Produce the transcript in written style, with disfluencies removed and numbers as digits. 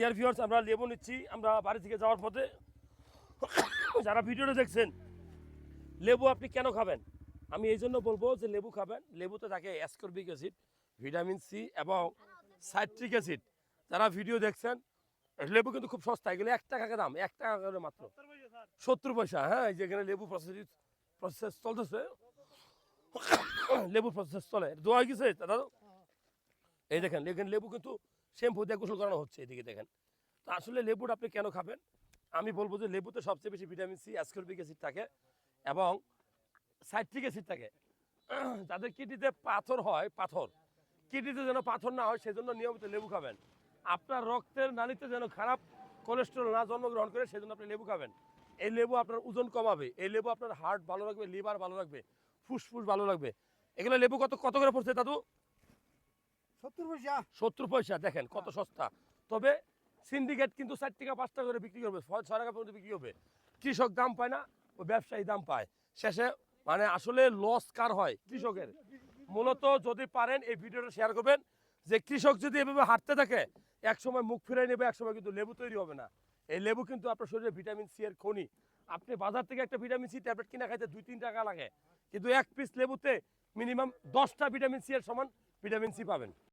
Dear viewers, আমরা লেবু নিচ্ছি আমরা বাড়ি থেকে যাওয়ার পথে। যারা ভিডিওটা দেখছেন, লেবু আপনি কেন খাবেন? আমি এই জন্য বলবো যে লেবু খাবেন। লেবুতে থাকে অ্যাসকর্বিক অ্যাসিড, ভিটামিন সি এবং সাইট্রিক অ্যাসিড। যারা ভিডিও দেখছেন, লেবু কিন্তু খুব সস্তা, এগুলো 1 টাকা দাম, 1 টাকা করে মাত্র 70 পয়সা। হ্যাঁ, এই যেখানে লেবু প্রসেস চলতেছে, লেবু প্রসেস চলে, দোয়া হয়ে গেছে দাদা। এই দেখেন লেবু কিন্তু শ্যাম্পু দিয়ে গোসল করানো হচ্ছে, এদিকে দেখেন। তো আসলে লেবুটা আপনি কেন খাবেন? আমি বলবো যে লেবুতে সবচেয়ে বেশি ভিটামিন সি, অ্যাসকর্বিক অ্যাসিড থাকে এবং সাইট্রিক অ্যাসিড থাকে। যাদের কিডনিতে পাথর হয়, কিডনিতে যেন পাথর না হয় সেজন্য নিয়মিত লেবু খাবেন। আপনার রক্তের নালীতে যেন খারাপ কোলেস্টেরল না জন্মগ্রহণ করে সেজন্য আপনি লেবু খাবেন। এই লেবু আপনার ওজন কমাবে, এই লেবু আপনার হার্ট ভালো রাখবে, লিভার ভালো রাখবে, ফুসফুস ভালো রাখবে। এগুলো লেবু কত কত করে পড়ছে দাদু? 70 পয়সা। 70 পয়সা। দেখেন কত সস্তা। তবে সিন্ডিকেট কিন্তু 4 টাকা 5 টাকা করে বিক্রি করবে, 6 টাকা পর্যন্ত বিক্রি হবে। কৃষক দাম পায় না, ও ব্যবসায়ী দাম পায়। শেষে মানে আসলে লস কার হয়? কৃষকের। মূলত যদি পারেন এই ভিডিওটা শেয়ার করবেন, যে কৃষক যদি এভাবে হাঁটতে থাকে একসময় মুখ ফিরে নেবে, একসময় কিন্তু লেবু তৈরি হবে না। এই লেবু কিন্তু আপনার শরীরে ভিটামিন সি এর খনি। আপনি বাজার থেকে একটা ভিটামিন সি ট্যাবলেট কিনে খাইতে 2-3 টাকা লাগে, কিন্তু এক পিস লেবুতে মিনিমাম 10টা ভিটামিন সি এর সমান ভিটামিন সি পাবেন।